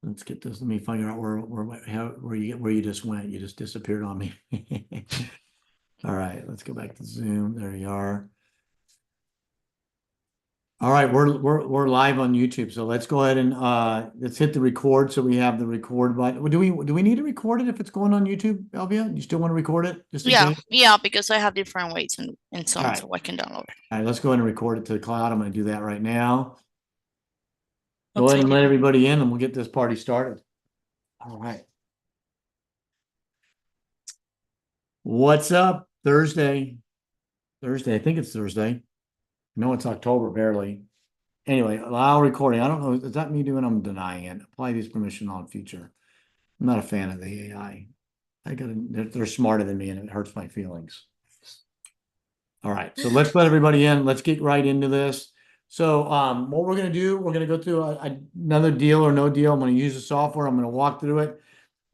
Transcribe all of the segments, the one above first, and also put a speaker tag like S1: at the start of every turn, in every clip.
S1: Let's get this. Let me figure out where you just went. You just disappeared on me. All right, let's go back to Zoom. There you are. All right, we're live on YouTube, so let's go ahead and let's hit the record so we have the record button. Do we need to record it if it's going on YouTube, Elvia? You still want to record it just in
S2: Yeah,
S1: case?
S2: yeah, because I have different weights in
S1: All
S2: some,
S1: right.
S2: so I can download it.
S1: All right, let's go ahead and record it to the cloud. I'm going to do that right now.
S2: One
S1: Go ahead and let
S2: second.
S1: everybody in and we'll get this party started. All right. What's up? Thursday. I think it's Thursday. No, it's October, barely. Anyway, allow recording. I don't know. Is that me doing? I'm denying it. Apply these permission on future. I'm not a fan of the AI. They're smarter than me and it hurts my feelings. All right. So let's let everybody in. Let's get right into this. So what we're going to do, we're going to go through another deal or no deal. I'm going to use the software. I'm going to walk through it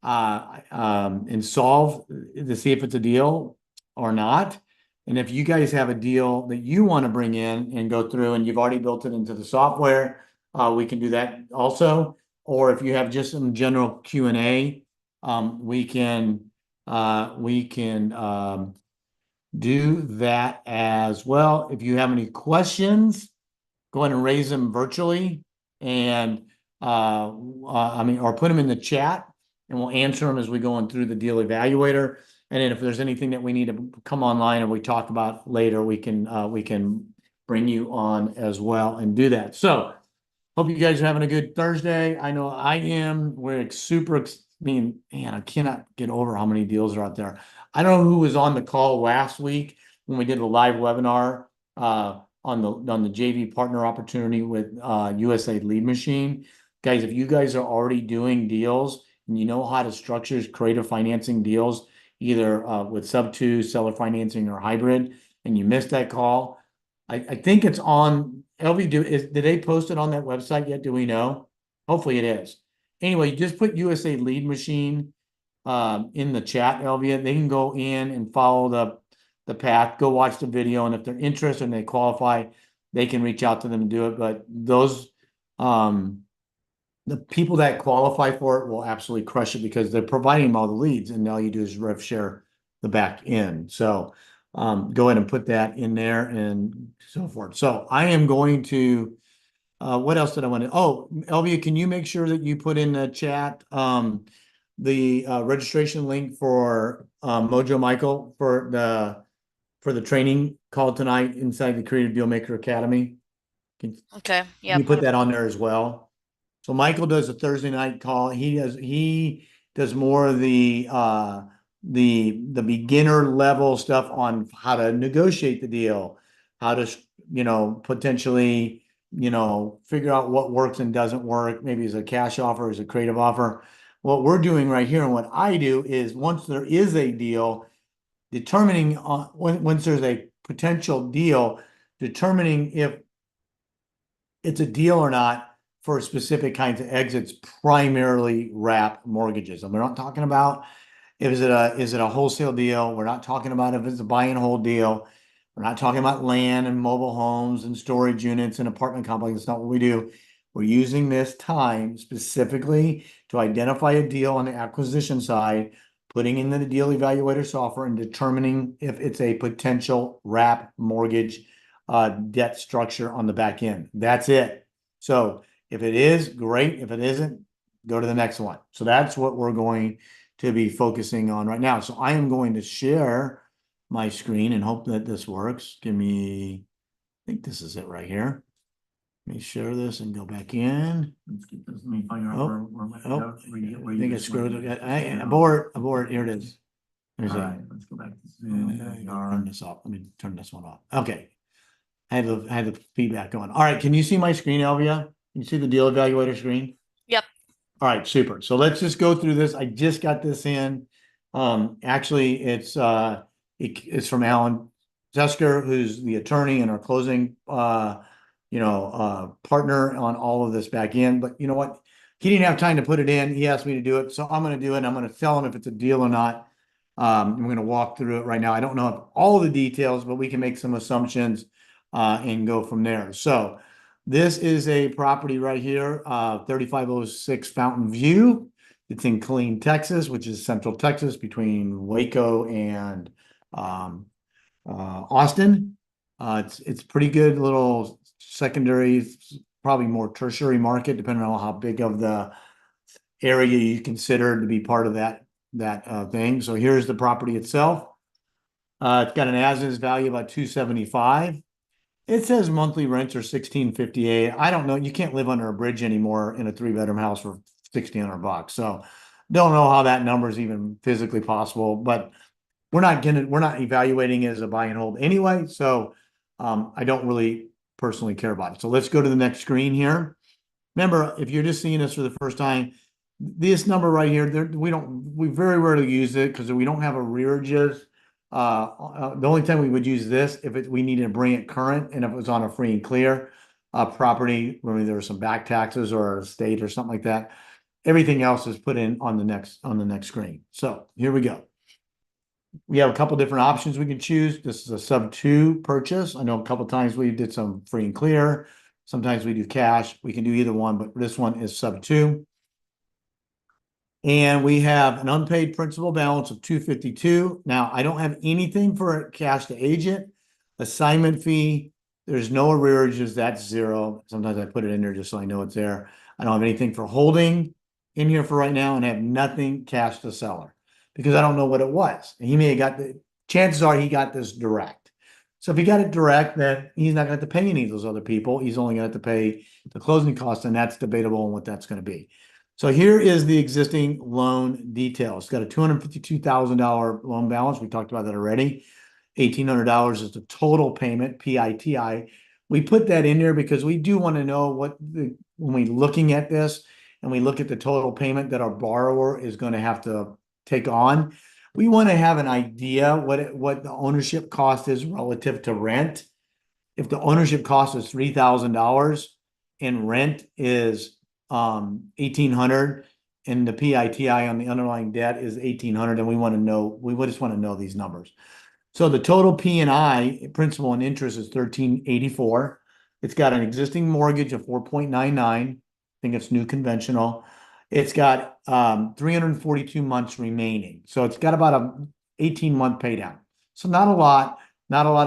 S1: and solve to see if it's a deal or not. And if you guys have a deal that you want to bring in and go through and you've already built it into the software, we can do that also. Or if you have just some general Q&A, we can do that as well. If you have any questions, go ahead and raise them virtually and or put them in the chat and we'll answer them as we go on through the deal evaluator. And then if there's anything that we need to come online or we talk about later, we can bring you on as well and do that. So hope you guys are having a good Thursday. I know I am. We're super, man, I cannot get over how many deals are out there. I don't know who was on the call last week when we did a live webinar on the JV partner opportunity with USA Lead Machine. Guys, if you guys are already doing deals and you know how to structure creative financing deals, either with sub-2, seller financing, or hybrid, and you missed that call, I think it's on LV. Did they post it on that website yet? Do we know? Hopefully it is. Anyway, just put USA Lead Machine in the chat, Elvia. They can go in and follow the path, go watch the video, and if they're interested and they qualify, they can reach out to them and do it. But those the people that qualify for it will absolutely crush it because they're providing them all the leads, and all you do is rev share the back end. So go ahead and put that in there and so forth. So I am going to what else did I want to? Oh, Elvia, can you make sure that you put in the chat the registration link for Mojo Michael for the training call tonight inside the Creative Dealmaker Academy? Can
S2: Okay,
S1: you
S2: yep.
S1: put that on there as well? So Michael does a Thursday night call. He does more of the beginner level stuff on how to negotiate the deal, how to potentially figure out what works and doesn't work, maybe as a cash offer, as a creative offer. What we're doing right here and what I do is once there is a deal, determining once there's a potential deal, determining if it's a deal or not for specific kinds of exits, primarily wrap mortgages. And we're not talking about is it a wholesale deal? We're not talking about if it's a buy and hold deal. We're not talking about land and mobile homes and storage units and apartment complexes. That's not what we do. We're using this time specifically to identify a deal on the acquisition side, putting in the deal evaluator software and determining if it's a potential wrap mortgage debt structure on the back end. That's it. So if it is, great. If it isn't, go to the next one. So that's what we're going to be focusing on right now. So I am going to share my screen and hope that this works. I think this is it right here. Let me share this and go back in. Let me find out I think I screwed it. Abort. Here it is. All right, let's go back to Zoom. Turn this off. Let me turn this one off. Okay. I had the feedback going. All right, can you see my screen, Elvia? Can you see the deal evaluator screen?
S2: Yep.
S1: All right, super. So let's just go through this. I just got this in. Actually, it's from Alan Zesker, who's the attorney and our closing partner on all of this back in. But you know what? He didn't have time to put it in. He asked me to do it, so I'm going to do it. I'm going to tell him if it's a deal or not. I'm going to walk through it right now. I don't know all the details, but we can make some assumptions and go from there. So This is a property right here, 3506 Fountain View. It's in Killeen, Texas, which is Central Texas between Waco and Austin. It's pretty good little secondary, probably more tertiary market, depending on how big of the area you consider to be part of that thing. So here's the property itself. It's got an as-is value about 275. It says monthly rents are 1658. I don't know. You can't live under a bridge anymore in a 3-bedroom house for $1,600. So don't know how that number is even physically possible, but we're not evaluating it as a buy and hold anyway. So I don't really personally care about it. So let's go to the next screen here. Remember, if you're just seeing this for the first time, this number right here, we very rarely use it because we don't have arrearages. The only time we would use this if we needed to bring it current and if it was on a free and clear property, when there were some back taxes or a state or something like that. Everything else is put in on the next screen. So here we go. We have a couple different options we can choose. This is a sub 2 purchase. I know a couple times we did some free and clear. Sometimes we do cash. We can do either one, but this one is sub 2. And we have an unpaid principal balance of 252. Now, I don't have anything for cash to agent. Assignment fee, there's no arrearages, that's 0. Sometimes I put it in there just so I know it's there. I don't have anything for holding in here for right now, and I have nothing cash to seller because I don't know what it was. And he may have got chances are he got this direct. So if he got it direct, then he's not going to have to pay any of those other people. He's only going to have to pay the closing costs, and that's debatable on what that's going to be. So here is the existing loan details. It's got a $252,000 loan balance. We talked about that already. $1,800 is the total payment, PITI. We put that in there because we do want to know when we're looking at this and we look at the total payment that our borrower is going to have to take on. We want to have an idea what the ownership cost is relative to rent. If the ownership cost is $3,000 and rent is $1,800 and the PITI on the underlying debt is $1,800, and we just want to know these numbers. So the total P&I, principal and interest, is $1,384. It's got an existing mortgage of 4.99. I think it's new conventional. It's got 342 months remaining. So it's got about a 18-month pay down. So not a lot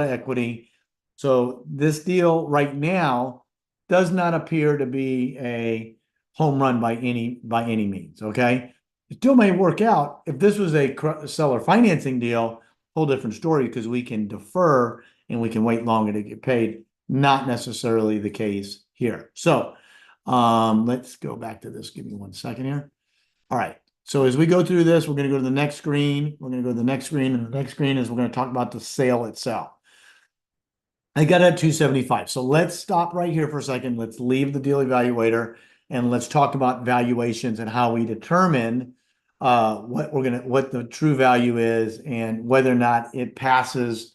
S1: of equity. So this deal right now does not appear to be a home run by any means. Okay. It still may work out. If this was a seller financing deal, whole different story because we can defer and we can wait longer to get paid. Not necessarily the case here. So let's go back to this. Give me 1 second here. All right. So as we go through this, we're going to go to the next screen. We're going to go to the next screen, and the next screen is we're going to talk about the sale itself. I got it at 275. So let's stop right here for a second. Let's leave the deal evaluator and let's talk about valuations and how we determine what the true value is and whether or not it passes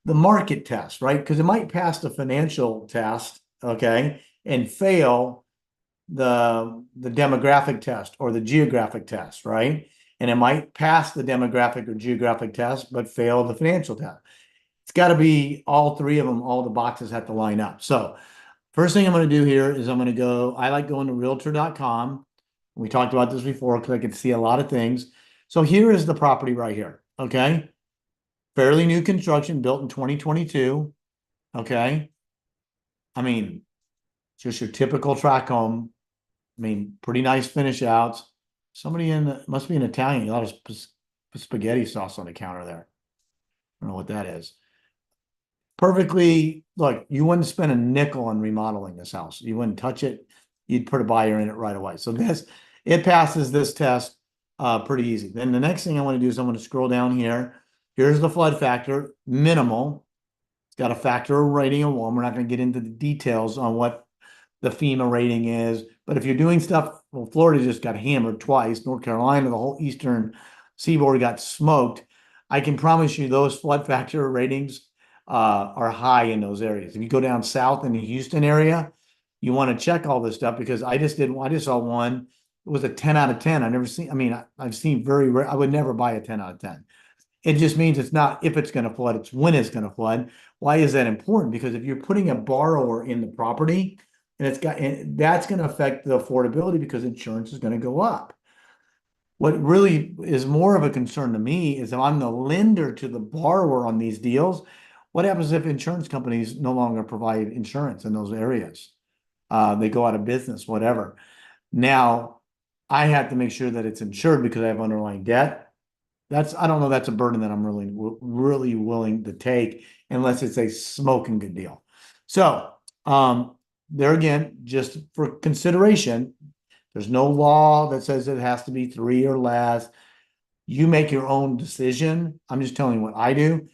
S1: the market test, right? Because it might pass the financial test, okay, and fail the demographic test or the geographic test, right? And it might pass the demographic or geographic test, but fail the financial test. It's got to be all three of them. All the boxes have to line up. So first thing I'm going to do here is I'm going to go, I like going to realtor.com. We talked about this before because I could see a lot of things. So here is the property right here. Okay. Fairly new construction, built in 2022. Okay. I mean, just your typical tract home. I mean, pretty nice finish outs. Somebody must be an Italian. A lot of spaghetti sauce on the counter there. I don't know what that is. Perfectly, look, you wouldn't spend a nickel on remodeling this house. You wouldn't touch it. You'd put a buyer in it right away. So it passes this test pretty easy. Then the next thing I want to do is I'm going to scroll down here. Here's the flood factor, minimal. It's got a factor rating of 1. We're not going to get into the details on what the FEMA rating is. But if you're doing stuff, well, Florida just got hammered twice. North Carolina, the whole eastern seaboard got smoked. I can promise you those flood factor ratings are high in those areas. If you go down south in the Houston area, you want to check all this stuff because I just saw one. It was a 10 out of 10. I've seen very rare. I would never buy a 10 out of 10. It just means it's not if it's going to flood, it's when it's going to flood. Why is that important? Because if you're putting a borrower in the property, and that's going to affect the affordability because insurance is going to go up. What really is more of a concern to me is if I'm the lender to the borrower on these deals, what happens if insurance companies no longer provide insurance in those areas? They go out of business, whatever. Now, I have to make sure that it's insured because I have underlying debt. I don't know, that's a burden that I'm really willing to take unless it's a smoking good deal. So, there again, just for consideration, there's no law that says it has to be 3 or less. You make your own decision. I'm just telling you what I do.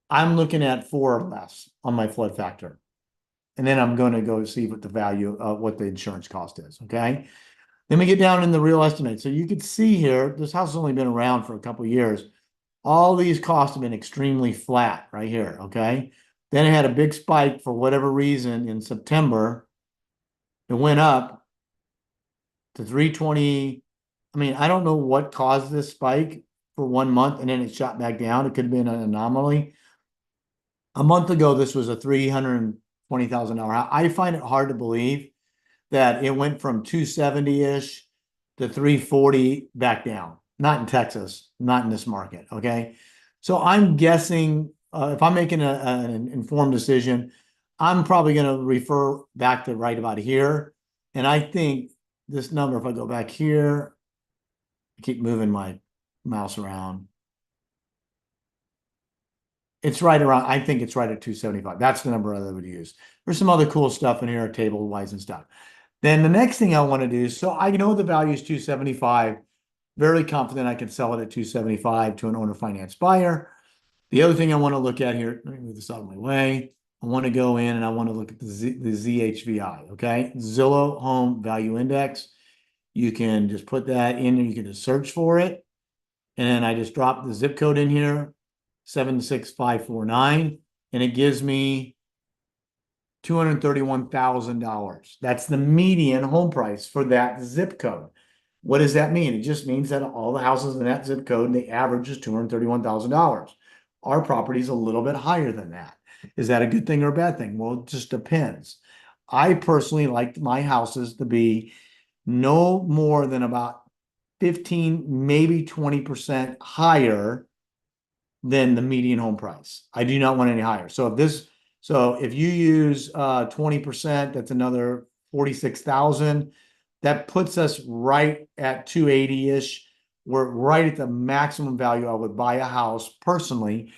S1: I'm looking at 4 or less on my flood factor. And then I'm going to go see what the value of what the insurance cost is. Okay. Then we get down in the real estimate. So you can see here, this house has only been around for a couple of years. All these costs have been extremely flat right here. Okay. Then it had a big spike for whatever reason in September. It went up to 320. I mean, I don't know what caused this spike for 1 month and then it shot back down. It could have been an anomaly. A month ago, this was a $320,000 house. I find it hard to believe that it went from 270-ish to 340 back down. Not in Texas, not in this market. Okay. So I'm guessing if I'm making an informed decision, I'm probably going to refer back to right about here. And I think this number, if I go back here, I keep moving my mouse around. It's right around, I think it's right at 275. That's the number I would use. There's some other cool stuff in here, table wise and stuff. Then the next thing I want to do, so I know the value is 275. Very confident I can sell it at 275 to an owner finance buyer. The other thing I want to look at here, let me move this out of my way. I want to go in and I want to look at the ZHVI, okay? Zillow Home Value Index. You can just put that in and you can just search for it. And then I just drop the zip code in here, 76549, and it gives me $231,000. That's the median home price for that zip code. What does that mean? It just means that all the houses in that zip code, the average is $231,000. Our property is a little bit higher than that. Is that a good thing or a bad thing? Well, it just depends. I personally like my houses to be no more than about 15, maybe 20% higher than the median home price. I do not want any higher. So if you use 20%, that's another 46,000. That puts us right at 280-ish. We're right at the maximum value I would buy a house personally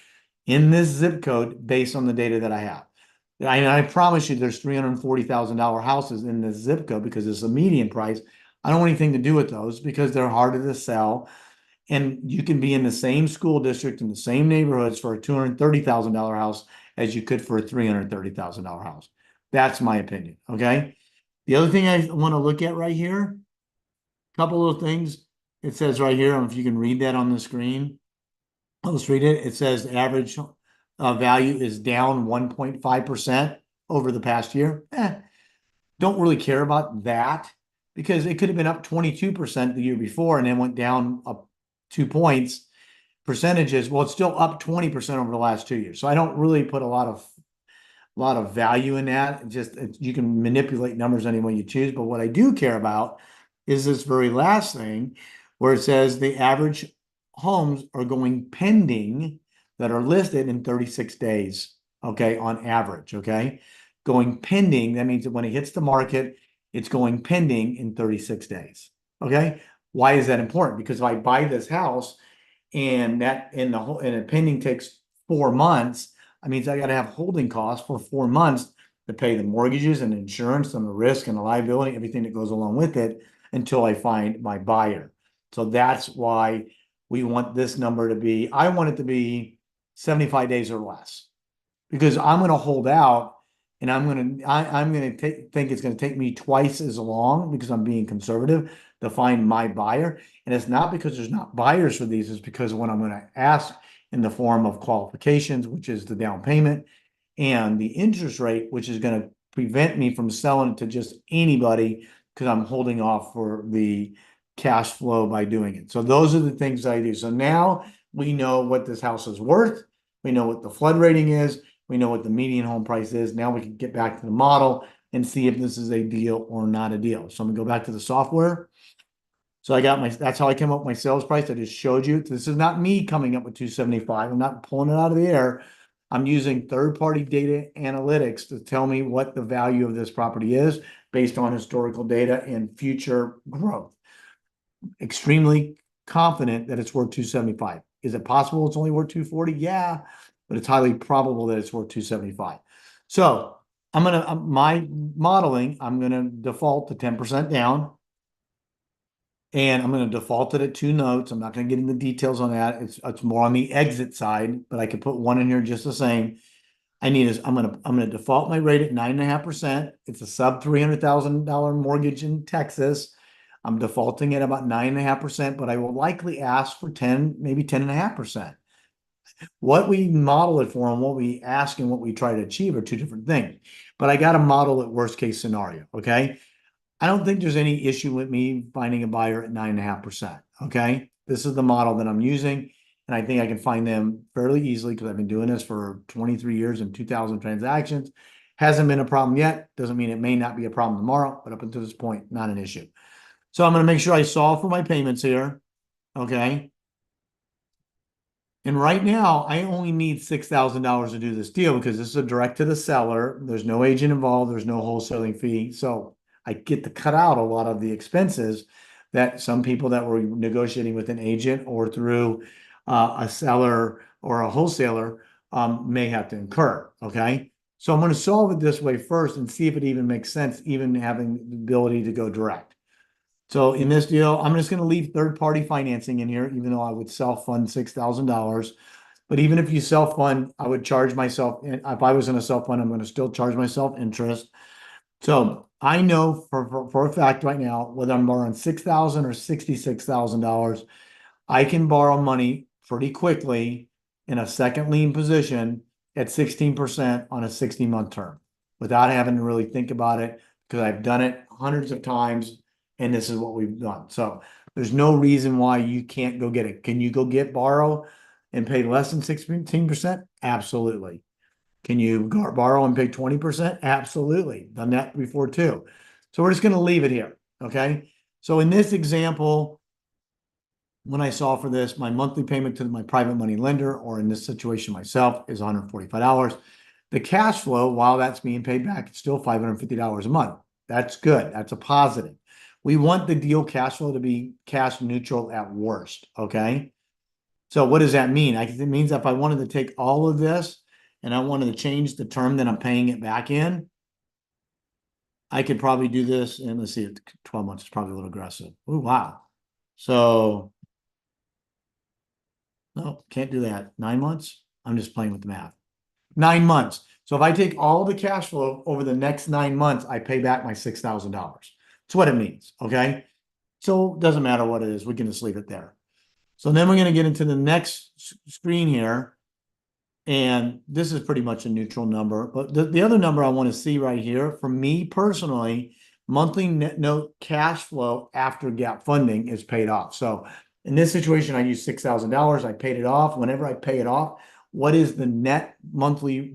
S1: in this zip code based on the data that I have. I promise you there's $340,000 houses in this zip code because it's a median price. I don't want anything to do with those because they're harder to sell. And you can be in the same school district in the same neighborhoods for a $230,000 house as you could for a $330,000 house. That's my opinion. Okay. The other thing I want to look at right here, a couple of things. It says right here, I don't know if you can read that on the screen. Let's read it. It says the average value is down 1.5% over the past year. Don't really care about that because it could have been up 22% the year before and then went down up 2 points percentages. Well, it's still up 20% over the last 2 years. So I don't really put a lot of value in that. You can manipulate numbers any way you choose. But what I do care about is this very last thing where it says the average homes are going pending that are listed in 36 days. Okay. On average. Okay. Going pending. That means that when it hits the market, it's going pending in 36 days. Okay. Why is that important? Because if I buy this house and a pending takes 4 months, that means I got to have holding costs for 4 months to pay the mortgages and insurance and the risk and the liability, everything that goes along with it until I find my buyer. So that's why we want this number to be, I want it to be 75 days or less because I'm going to hold out and I'm going to think it's going to take me twice as long because I'm being conservative to find my buyer. And it's not because there's not buyers for these, it's because of what I'm going to ask in the form of qualifications, which is the down payment and the interest rate, which is going to prevent me from selling it to just anybody because I'm holding off for the cash flow by doing it. So those are the things I do. So now we know what this house is worth. We know what the flood rating is. We know what the median home price is. Now we can get back to the model and see if this is a deal or not a deal. So I'm gonna go back to the software. So I got that's how I came up with my sales price. I just showed you. This is not me coming up with 275. I'm not pulling it out of the air. I'm using third-party data analytics to tell me what the value of this property is based on historical data and future growth. Extremely confident that it's worth 275. Is it possible it's only worth 240? Yeah, but it's highly probable that it's worth 275. So I'm gonna my modeling, I'm gonna default to 10% down. And I'm going to default it at 2 notes. I'm not going to get into details on that. It's more on the exit side, but I could put one in here just the same. I'm gonna default my rate at 9.5%. It's a sub $300,000 mortgage in Texas. I'm defaulting at about 9.5%, but I will likely ask for 10, maybe 10.5%. What we model it for and what we ask and what we try to achieve are two different things. But I got to model it worst case scenario. Okay. I don't think there's any issue with me finding a buyer at 9.5%. Okay. This is the model that I'm using. And I think I can find them fairly easily because I've been doing this for 23 years and 2,000 transactions. Hasn't been a problem yet. Doesn't mean it may not be a problem tomorrow, but up until this point, not an issue. So I'm going to make sure I solve for my payments here. Okay. And right now, I only need $6,000 to do this deal because this is a direct to the seller. There's no agent involved. There's no wholesaling fee. So I get to cut out a lot of the expenses that some people that were negotiating with an agent or through a seller or a wholesaler may have to incur. Okay. So I'm going to solve it this way first and see if it even makes sense, even having the ability to go direct. So in this deal, I'm just going to leave third-party financing in here, even though I would self-fund $6,000. But even if you self-fund, I would charge myself. If I was in a self-fund, I'm going to still charge myself interest. So I know for a fact right now, whether I'm borrowing $6,000 or $66,000, I can borrow money pretty quickly in a second lien position at 16% on a 60-month term without having to really think about it because I've done it hundreds of times. And this is what we've done. So there's no reason why you can't go get it. Can you go borrow and pay less than 16%? Absolutely. Can you borrow and pay 20%? Absolutely. Done that before too. So we're just going to leave it here. Okay. So in this example, when I saw for this, my monthly payment to my private money lender, or in this situation myself, is $145. The cash flow, while that's being paid back, it's still $550 a month. That's good. That's a positive. We want the deal cash flow to be cash neutral at worst, okay? So what does that mean? It means if I wanted to take all of this and I wanted to change the term that I'm paying it back in, I could probably do this, and let's see, 12 months is probably a little aggressive. Oh, wow. So, no, can't do that. 9 months? I'm just playing with the math. 9 months. So if I take all the cash flow over the next 9 months, I pay back my $6,000. That's what it means, okay? So it doesn't matter what it is. We can just leave it there. So then we're going to get into the next screen here. And this is pretty much a neutral number. But the other number I want to see right here, for me personally, monthly net note cash flow after gap funding is paid off. So in this situation, I use $6,000. I paid it off. Whenever I pay it off, what is the net monthly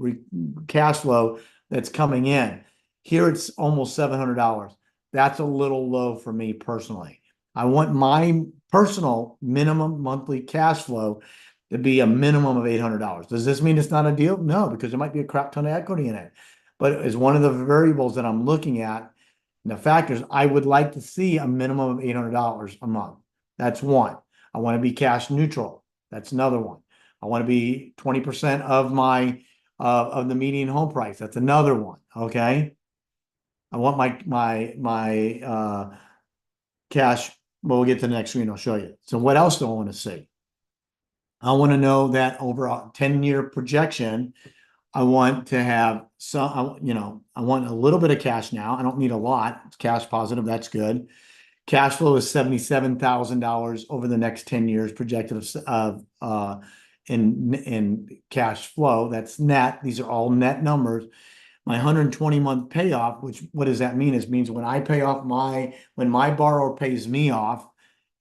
S1: cash flow that's coming in? Here it's almost $700. That's a little low for me personally. I want my personal minimum monthly cash flow to be a minimum of $800. Does this mean it's not a deal? No, because there might be a crap ton of equity in it. But as one of the variables that I'm looking at, the factors, I would like to see a minimum of $800 a month. That's one. I want to be cash neutral. That's another one. I want to be 20% of my of the median home price. That's another one. Okay. I want my cash. Well, we'll get to the next screen. I'll show you. So what else do I want to see? I want to know that over a 10-year projection, I want to have some, I want a little bit of cash now. I don't need a lot. It's cash positive. That's good. Cash flow is $77,000 over the next 10 years projected in cash flow. That's net. These are all net numbers. My 120-month payoff, which what does that mean? It means when I pay off when my borrower pays me off,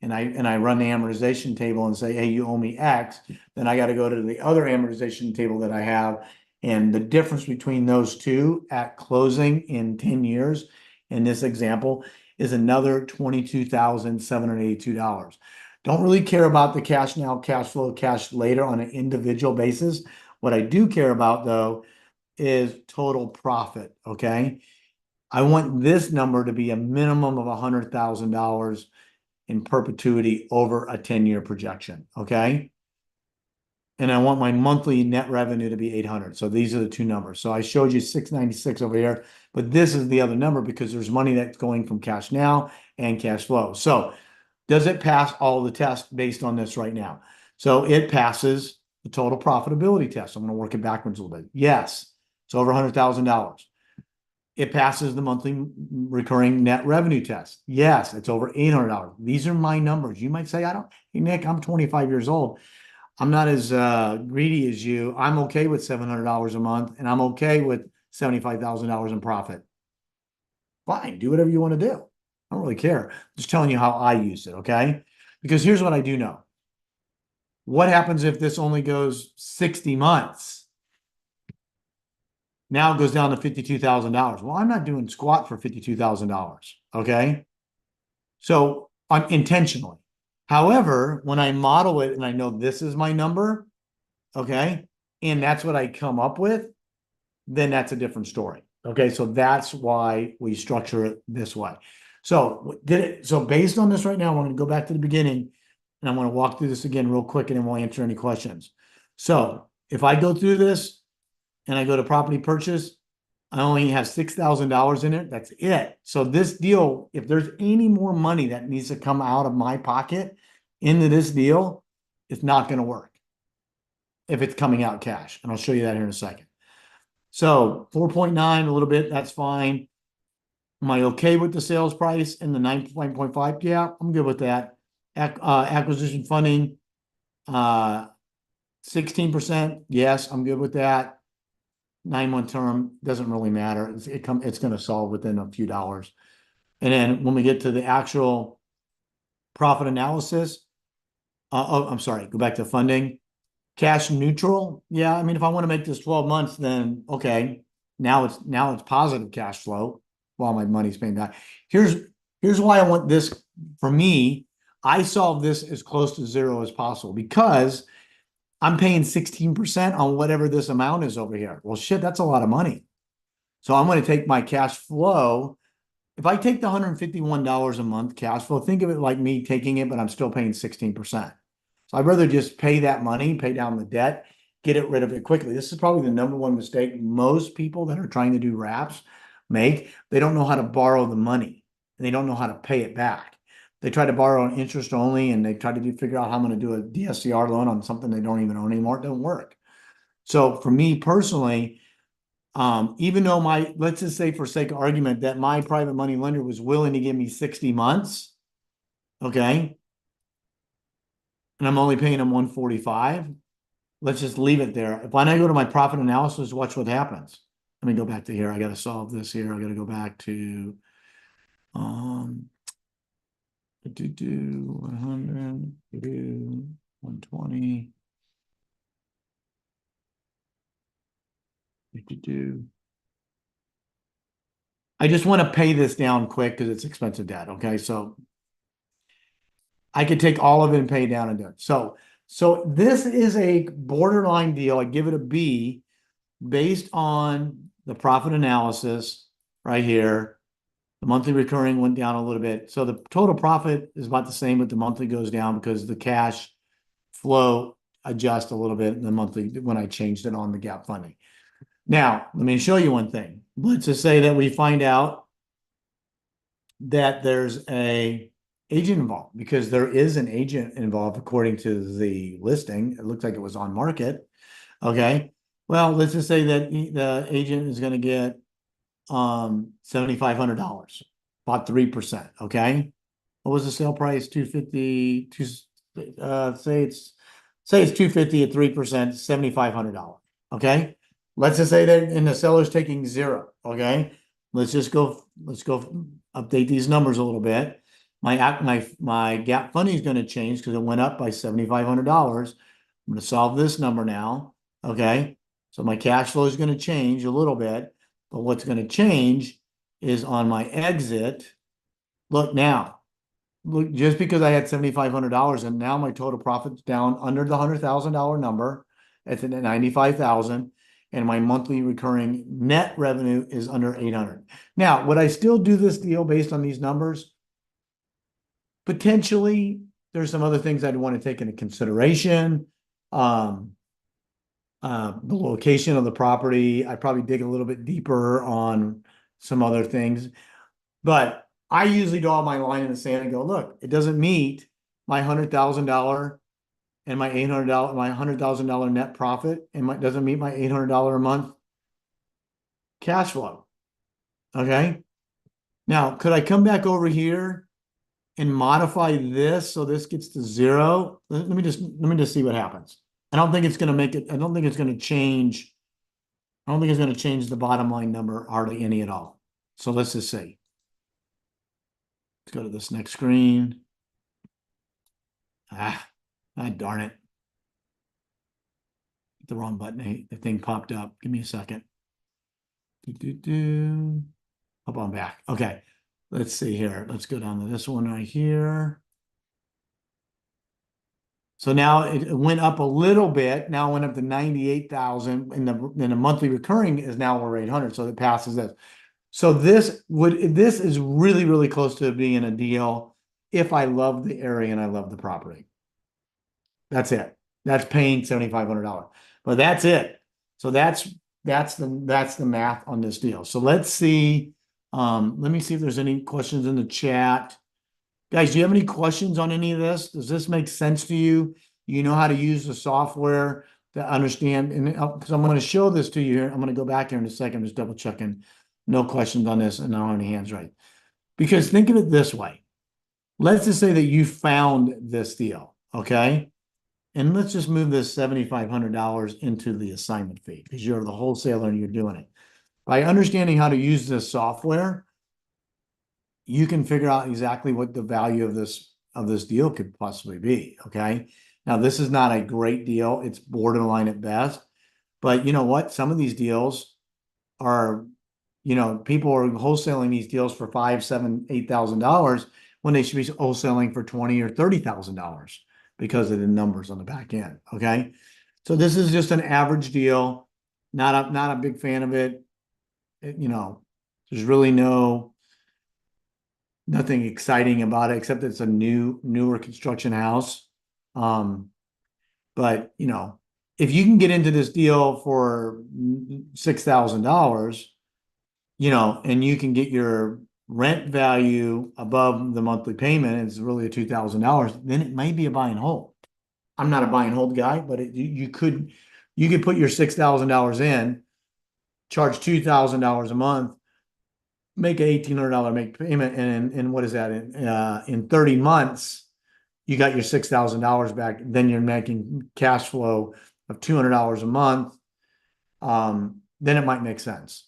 S1: and I run the amortization table and say, hey, you owe me X, then I got to go to the other amortization table that I have And the difference between those two at closing in 10 years in this example is another $22,782. Don't really care about the cash now, cash flow, cash later on an individual basis. What I do care about though is total profit, okay? I want this number to be a minimum of $100,000 in perpetuity over a 10-year projection, okay? And I want my monthly net revenue to be 800. So these are the two numbers. So I showed you 696 over here, but this is the other number because there's money that's going from cash now and cash flow. So does it pass all the tests based on this right now? So it passes the total profitability test. I'm going to work it backwards a little bit. Yes, it's over $100,000. It passes the monthly recurring net revenue test. Yes, it's over $800. These are my numbers. You might say, hey, Nick, I'm 25 years old. I'm not as greedy as you. I'm okay with $700 a month, and I'm okay with $75,000 in profit. Fine, do whatever you want to do. I don't really care. Just telling you how I use it, okay? Because here's what I do know. What happens if this only goes 60 months? Now it goes down to $52,000. Well, I'm not doing squat for $52,000, okay? So I'm intentionally. However, when I model it and I know this is my number, okay, and that's what I come up with, then that's a different story. Okay, so that's why we structure it this way. So based on this right now, I'm going to go back to the beginning and I'm going to walk through this again real quick and then we'll answer any questions. So if I go through this and I go to property purchase, I only have $6,000 in it. That's it. So this deal, if there's any more money that needs to come out of my pocket into this deal, it's not going to work if it's coming out cash. And I'll show you that here in a second. So 4.9, a little bit, that's fine. Am I okay with the sales price and the 9.5? Yeah, I'm good with that. Acquisition funding, 16%. Yes, I'm good with that. 9-month term doesn't really matter. It's going to solve within a few dollars. And then when we get to the actual profit analysis, I'm sorry, go back to funding. Cash neutral. Yeah, I mean, if I want to make this 12 months, then okay. Now it's positive cash flow while my money's paying back. Here's why I want this. For me, I solve this as close to zero as possible because I'm paying 16% on whatever this amount is over here. Well, shit, that's a lot of money. So I'm going to take my cash flow. If I take the $151 a month cash flow, think of it like me taking it, but I'm still paying 16%. So I'd rather just pay that money, pay down the debt, get it rid of it quickly. This is probably the number one mistake most people that are trying to do wraps make. They don't know how to borrow the money and they don't know how to pay it back. They try to borrow on interest only and they try to figure out how I'm going to do a DSCR loan on something they don't even own anymore. It doesn't work. So for me personally, even though let's just say for sake of argument that my private money lender was willing to give me 60 months, okay, and I'm only paying them 145, let's just leave it there. If when I go to my profit analysis, watch what happens. Let me go back to here. I got to solve this here. I got to go back to 100, 120, 52. I just want to pay this down quick because it's expensive debt. Okay, so I could take all of it and pay it down and do it. So this is a borderline deal. I give it a B based on the profit analysis right here. The monthly recurring went down a little bit. So the total profit is about the same, but the monthly goes down because the cash flow adjusts a little bit in the monthly when I changed it on the gap funding. Now, let me show you one thing. Let's just say that we find out that there's a agent involved because there is an agent involved according to the listing. It looks like it was on market. Okay. Well, let's just say that the agent is going to get $7,500, about 3%. Okay. What was the sale price? 250, say it's 250 at 3%, $7,500. Okay. Let's just say that and the seller's taking zero. Okay. Let's go update these numbers a little bit. My gap funding is going to change because it went up by $7,500. I'm going to solve this number now. Okay. So my cash flow is going to change a little bit, but what's going to change is on my exit. Look now, look, just because I had $7,500 and now my total profit's down under the $100,000 number, it's at 95,000, and my monthly recurring net revenue is under 800. Now, would I still do this deal based on these numbers? Potentially, there's some other things I'd want to take into consideration. The location of the property. I'd probably dig a little bit deeper on some other things. But I usually draw my line in the sand and go, look, it doesn't meet my $100,000 and my $800, my $100,000 net profit, and doesn't meet my $800 a month cash flow. Okay. Now, could I come back over here and modify this so this gets to 0? Let me just see what happens. I don't think it's going to make it. I don't think it's going to change. I don't think it's going to change the bottom line number hardly any at all. So let's just see. Let's go to this next screen. Darn it. The wrong button. The thing popped up. Give me a second. Hope I'm back. Okay. Let's see here. Let's go down to this one right here. So now it went up a little bit. Now it went up to 98,000, and the monthly recurring is now over 800. So it passes this. So this is really, really close to being a deal if I love the area and I love the property. That's it. That's paying $7,500. But that's it. So that's the math on this deal. So let's see. Let me see if there's any questions in the chat. Guys, do you have any questions on any of this? Does this make sense to you? You know how to use the software to understand? And because I'm going to show this to you here. I'm going to go back here in a second, just double checking. No questions on this and not any hands right. Because think of it this way. Let's just say that you found this deal, okay? And let's just move this $7,500 into the assignment fee because you're the wholesaler and you're doing it. By understanding how to use this software, you can figure out exactly what the value of this deal could possibly be. Okay. Now, this is not a great deal. It's borderline at best. But you know what? Some of these deals are, people are wholesaling these deals for $5,000, $7,000, $8,000 when they should be wholesaling for $20,000 or $30,000 because of the numbers on the back end. Okay. So this is just an average deal. Not a big fan of it. There's really nothing exciting about it except it's a newer construction house. But if you can get into this deal for $6,000, and you can get your rent value above the monthly payment, it's really a $2,000, then it may be a buy and hold. I'm not a buy and hold guy, but you could put your $6,000 in, charge $2,000 a month, make an $1,800 make payment, and what is that? In 30 months, you got your $6,000 back. Then you're making cash flow of $200 a month. Then it might make sense.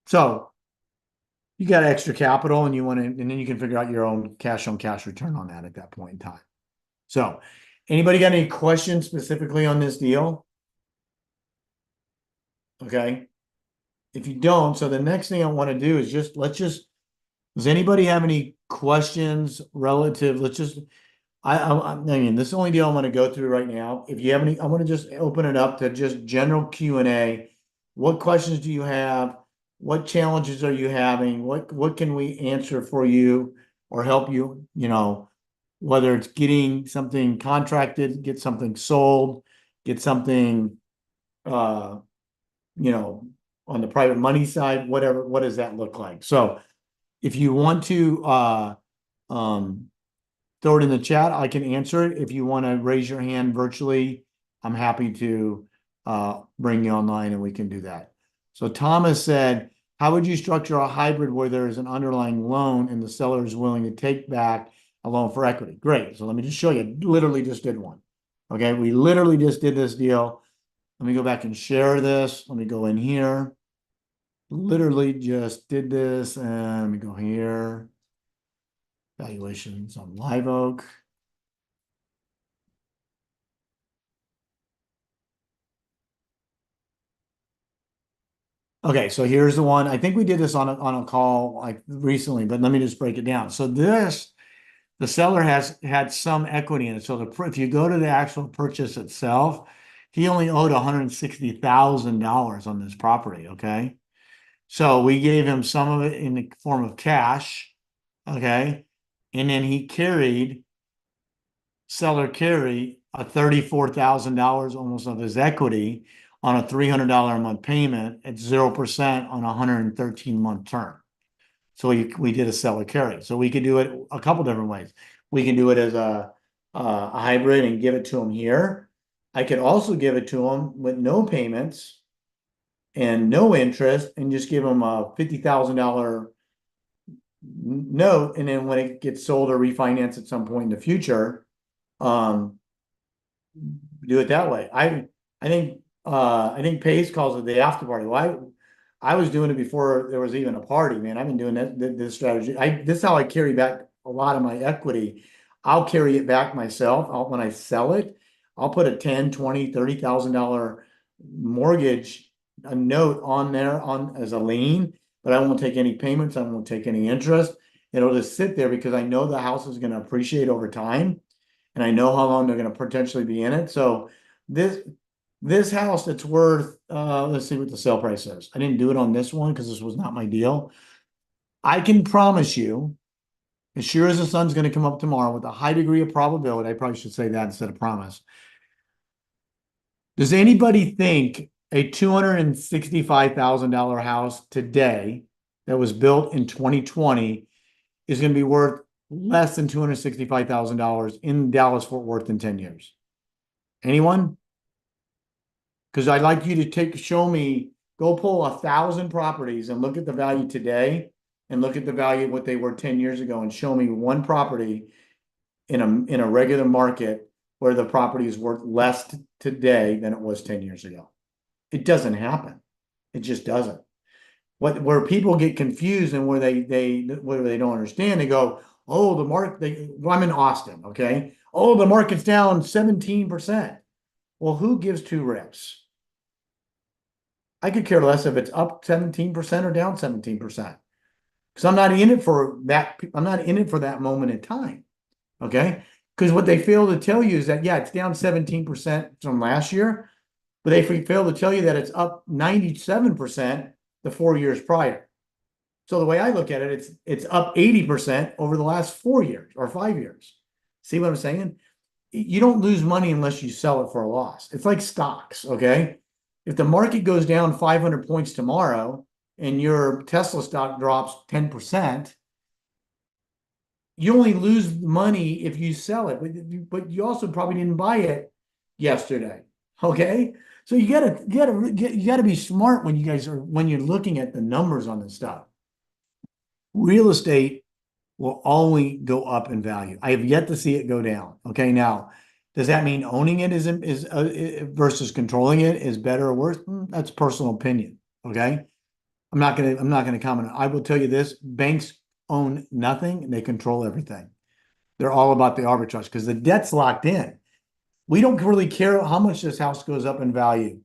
S1: So you got extra capital, and and then you can figure out your own cash on cash return on that at that point in time. So, anybody got any questions specifically on this deal? Okay. If you don't, so the next thing I want to do is does anybody have any questions relative? I mean, this is the only deal I'm going to go through right now. If you have any, I want to just open it up to just general Q&A. What questions do you have? What challenges are you having? What can we answer for you or help you, whether it's getting something contracted, get something sold, get something, on the private money side, whatever, what does that look like? So if you want to throw it in the chat, I can answer it. If you want to raise your hand virtually, I'm happy to bring you online and we can do that. So Thomas said, how would you structure a hybrid where there is an underlying loan and the seller is willing to take back a loan for equity? Great. So let me just show you. Literally just did one. Okay. We literally just did this deal. Let me go back and share this. Let me go in here. Literally just did this, and let me go here. Valuations on Live Oak. Okay, so here's the one. I think we did this on a call like recently, but let me just break it down. So this, the seller has had some equity in it. So if you go to the actual purchase itself, he only owed $160,000 on this property, okay? So we gave him some of it in the form of cash, okay? And then seller carry a $34,000 almost of his equity on a $300 a month payment at 0% on a 113-month term. So we did a seller carry. So we could do it a couple different ways. We can do it as a hybrid and give it to him here. I could also give it to him with no payments and no interest and just give him a $50,000 note. And then when it gets sold or refinanced at some point in the future, do it that way. I think Pace calls it the after party. Well, I was doing it before there was even a party, man. I've been doing this strategy. This is how I carry back a lot of my equity. I'll carry it back myself. When I sell it, I'll put a 10, 20, $30,000 mortgage, a note on there as a lien, but I won't take any payments. I won't take any interest. It'll just sit there because I know the house is going to appreciate over time and I know how long they're going to potentially be in it. So this house, it's worth, let's see what the sale price is. I didn't do it on this one because this was not my deal. I can promise you, as sure as the sun's going to come up tomorrow with a high degree of probability, I probably should say that instead of promise. Does anybody think a $265,000 house today that was built in 2020 is going to be worth less than $265,000 in Dallas Fort Worth in 10 years? Anyone? Because I'd like you to show me, go pull 1,000 properties and look at the value today and look at the value of what they were 10 years ago and show me one property in a regular market where the property is worth less today than it was 10 years ago. It doesn't happen. It just doesn't. Where people get confused and where they don't understand, they go, oh, the market, I'm in Austin, okay? Oh, the market's down 17%. Well, who gives two rips? I could care less if it's up 17% or down 17%. Because I'm not in it for that. I'm not in it for that moment in time. Okay. Because what they fail to tell you is that, yeah, it's down 17% from last year, but they fail to tell you that it's up 97% the 4 years prior. So the way I look at it, it's up 80% over the last 4 years or 5 years. See what I'm saying? You don't lose money unless you sell it for a loss. It's like stocks, okay? If the market goes down 500 points tomorrow and your Tesla stock drops 10%, you only lose money if you sell it, but you also probably didn't buy it yesterday, okay? So you gotta be smart when you're looking at the numbers on this stuff. Real estate will only go up in value. I have yet to see it go down. Okay, now does that mean owning it is versus controlling it is better or worse? That's personal opinion. Okay, I'm not gonna comment. I will tell you this: banks own nothing and they control everything. They're all about the arbitrage because the debt's locked in. We don't really care how much this house goes up in value.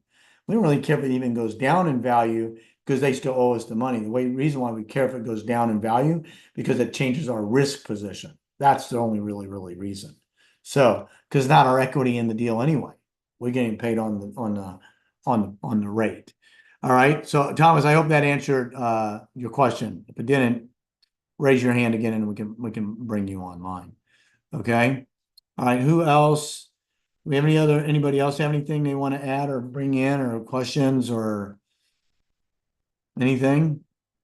S1: We don't really care if it even goes down in value because they still owe us the money. Reason why we care if it goes down in value because it changes our risk position. That's the only really reason. So, because not our equity in the deal anyway. We're getting paid on the rate. All right. So, Thomas, I hope that answered your question. If it didn't, raise your hand again and we can bring you online. Okay. All right. Who else? We have anybody else have anything they want to add or bring in or questions or anything?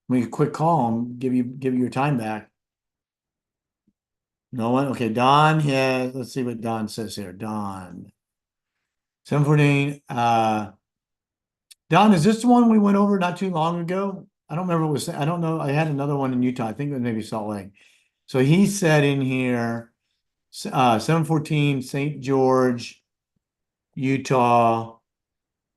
S1: Make a quick call and give you your time back. No one? Okay, Don has, let's see what Don says here. Don. 714. Don, is this the one we went over not too long ago? I don't remember what I don't know. I had another one in Utah. I think it was maybe Salt Lake. So he said in here, 714 St. George, Utah,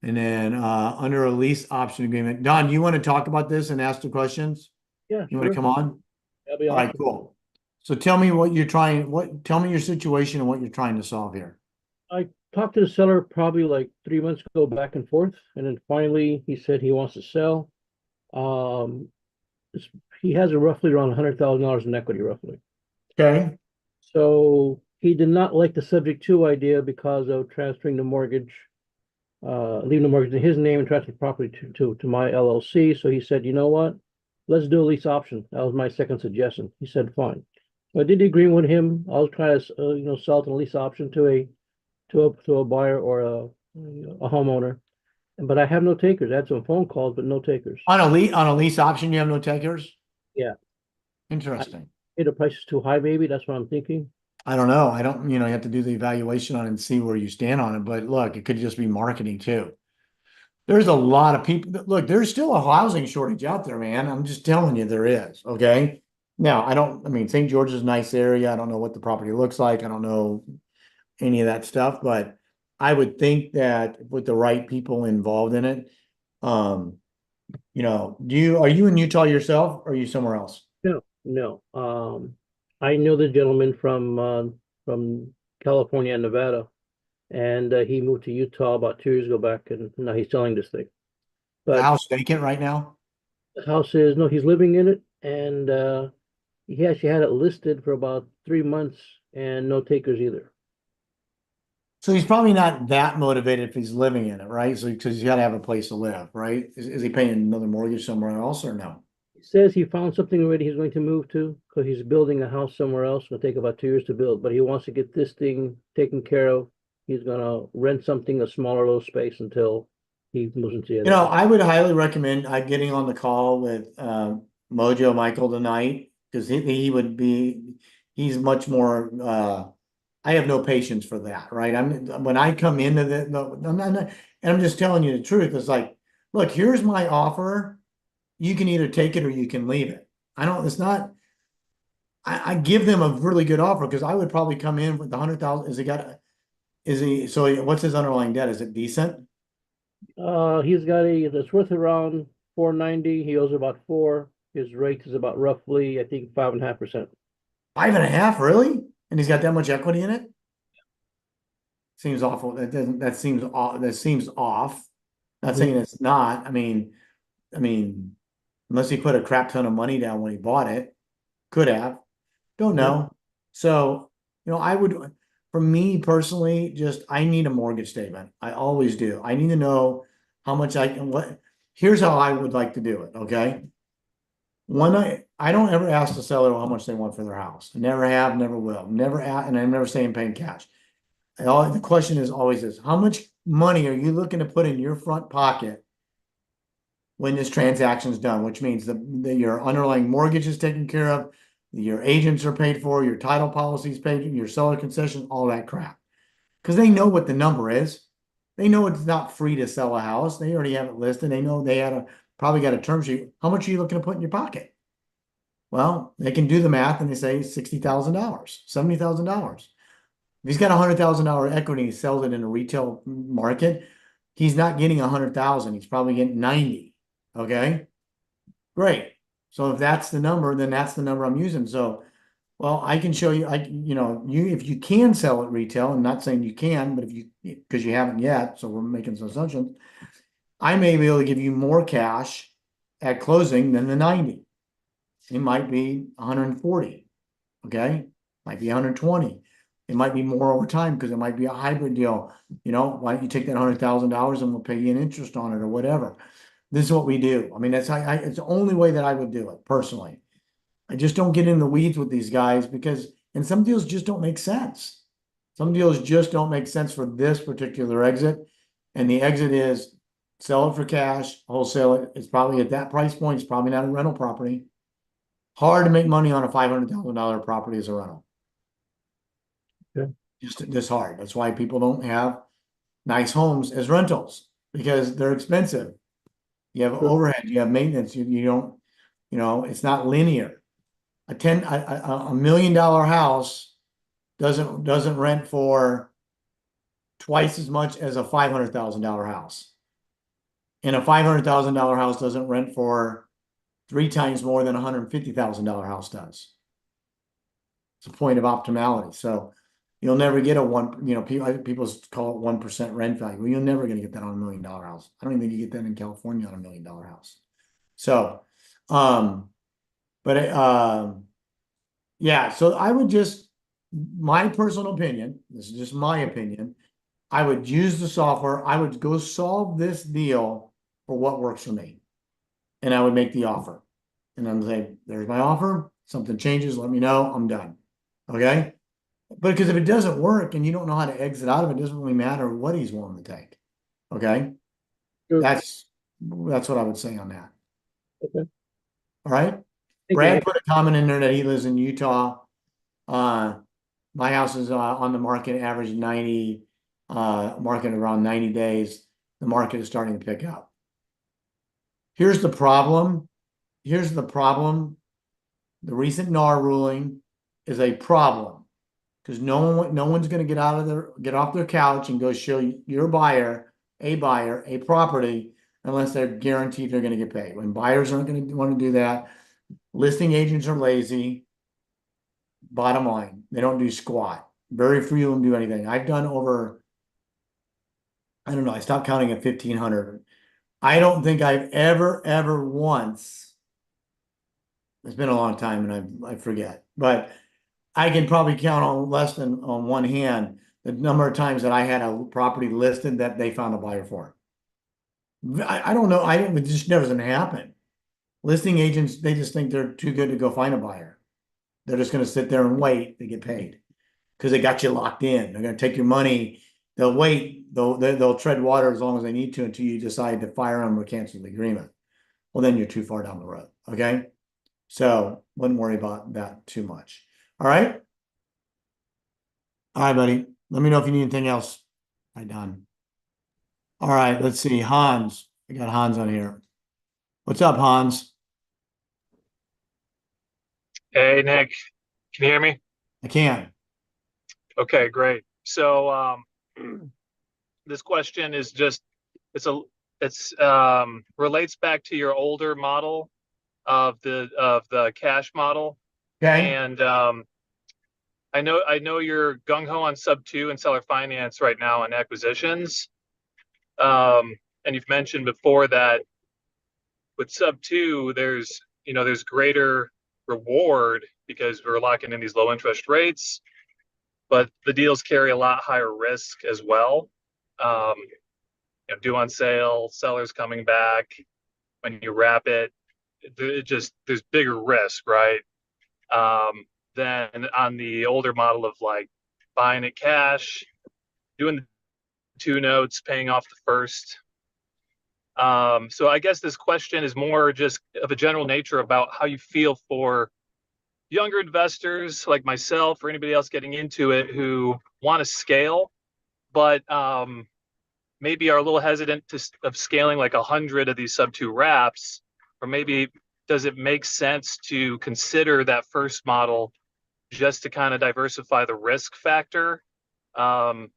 S1: and then under a lease option agreement. Don, you want to talk about this and ask the questions?
S3: Yeah,
S1: You want to
S3: sure.
S1: come on?
S3: That'd be
S1: All right,
S3: awesome.
S1: cool. So tell me tell me your situation and what you're trying to solve here.
S3: I talked to the seller probably like 3 months ago, back and forth, and then finally he said he wants to sell. Um, he has roughly around $100,000 in equity, roughly.
S1: Okay.
S3: So he did not like the subject to idea because of transferring the mortgage, leaving the mortgage in his name and transferring property to my LLC. So he said, you know what? Let's do a lease option. That was my second suggestion. He said, fine. So I did agree with him. I was trying to, sell it in a lease option to a buyer or a homeowner. But I have no takers. I had some phone calls, but no takers.
S1: On a lease option, you have no takers?
S3: Yeah.
S1: Interesting.
S3: The price is too high, maybe. That's what I'm thinking.
S1: I don't know. I don't, you have to do the evaluation on it and see where you stand on it. But look, it could just be marketing too. There's a lot of people that look, there's still a housing shortage out there, man. I'm just telling you there is. Okay. Now, I mean, St. George is a nice area. I don't know what the property looks like. I don't know any of that stuff, but I would think that with the right people involved in it, are you in Utah yourself or are you somewhere else?
S3: No, no. I know the gentleman from California and Nevada, and he moved to Utah about 2 years ago back, and now he's selling this thing.
S1: The
S3: But
S1: house vacant right now?
S3: the house is no, he's living in it, and he actually had it listed for about 3 months and no takers either.
S1: So he's probably not that motivated if he's living in it, right? So because he's got to have a place to live, right? Is he paying another mortgage somewhere else or no?
S3: He says he found something already he's going to move to because he's building a house somewhere else. It'll take about 2 years to build, but he wants to get this thing taken care of. He's gonna rent something, a smaller little space until he moves into the other.
S1: I would highly recommend getting on the call with Mojo Michael tonight because he's much more I have no patience for that, right? When I come into and I'm just telling you the truth. It's like, look, here's my offer. You can either take it or you can leave it. I give them a really good offer because I would probably come in with the 100,000. So what's his underlying debt? Is it decent?
S3: He's got that's worth around 490. He owes about 4. His rate is about roughly, I think, 5.5%.
S1: 5.5, really? And he's got that much equity in it? Seems awful. That seems off. Not saying it's not. I mean, unless he put a crap ton of money down when he bought it. Could have. Don't know. So, for me personally, I need a mortgage statement. I always do. I need to know how much here's how I would like to do it, okay? I don't ever ask the seller how much they want for their house. I never have, never will. Never and I'm never saying paying cash. The question is always this: how much money are you looking to put in your front pocket when this transaction is done? Which means your underlying mortgage is taken care of, your agents are paid for, your title policy is paid, your seller concession, all that crap. Because they know what the number is. They know it's not free to sell a house. They already have it listed. They know they probably got a term sheet. How much are you looking to put in your pocket? Well, they can do the math and they say $60,000, $70,000. If he's got $100,000 equity, he sells it in a retail market. He's not getting 100,000. He's probably getting 90. Okay, great. So if that's the number, then that's the number I'm using. So, well, I can show you. If you can sell it retail, I'm not saying you can, but because you haven't yet, so we're making some assumptions. I may be able to give you more cash at closing than the 90. It might be 140. Okay, might be 120. It might be more over time because it might be a hybrid deal. Why don't you take that $100,000 and we'll pay you an interest on it or whatever. This is what we do. I mean, it's the only way that I would do it personally. I just don't get in the weeds with these guys and some deals just don't make sense. Some deals just don't make sense for this particular exit. And the exit is sell it for cash, wholesale it. It's probably at that price point. It's probably not a rental property. Hard to make money on a $500,000 property as a rental.
S3: Yeah.
S1: Just this hard. That's why people don't have nice homes as rentals because they're expensive. You have overhead, you have maintenance. You don't, it's not linear. A $1 million house doesn't rent for twice as much as a $500,000 house. And a $500,000 house doesn't rent for 3 times more than a $150,000 house does. It's a point of optimality. So you'll never get people call it 1% rent value. Well, you're never going to get that on $1 million house. I don't even think you get that in California on $1 million house. So, but, yeah, so I would just, my personal opinion, this is just my opinion. I would use the software. I would go solve this deal for what works for me. And I would make the offer. And I'm saying, there's my offer. Something changes, let me know. I'm done. Okay? But because if it doesn't work and you don't know how to exit out of it, it doesn't really matter what he's willing to take. Okay?
S3: Sure.
S1: That's what I would say on that.
S3: Okay.
S1: All right?
S3: Thank you,
S1: Brad
S3: Mike.
S1: put a comment in there that he lives in Utah. My house is on the market average 90, market around 90 days. The market is starting to pick up. Here's the problem. Here's the problem. The recent NAR ruling is a problem because no one's going to get off their couch and go show your buyer, a property unless they're guaranteed they're going to get paid. When buyers aren't going to want to do that, listing agents are lazy. Bottom line, they don't do squat. Very few of them do anything. I've done over, I don't know, I stopped counting at 1,500. I don't think I've ever once, it's been a long time and I forget, but I can probably count on less than on one hand the number of times that I had a property listed that they found a buyer for. I don't know. It just doesn't happen. Listing agents, they just think they're too good to go find a buyer. They're just going to sit there and wait to get paid because they got you locked in. They're going to take your money. They'll wait. They'll tread water as long as they need to until you decide to fire them or cancel the agreement. Well, then you're too far down the road. Okay. So wouldn't worry about that too much. All right. All right, buddy. Let me know if you need anything else. I'm done. All right. Let's see. Hans. I got Hans on here. What's up, Hans?
S4: Hey, Nick, can you hear me?
S1: I can.
S4: Okay, great. So, this question is just, relates back to your older model of the cash model.
S1: Okay.
S4: And, I know you're gung ho on sub two and seller finance right now on acquisitions. And you've mentioned before that with sub two, there's greater reward because we're locking in these low interest rates, but the deals carry a lot higher risk as well. Due on sale, sellers coming back. When you wrap it, there's bigger risk, right? Than on the older model of like buying it cash, doing the two notes, paying off the first. So I guess this question is more just of a general nature about how you feel for younger investors like myself or anybody else getting into it who want to scale, but maybe are a little hesitant of scaling like 100 of these sub two wraps, or maybe does it make sense to consider that first model just to kind of diversify the risk factor? Do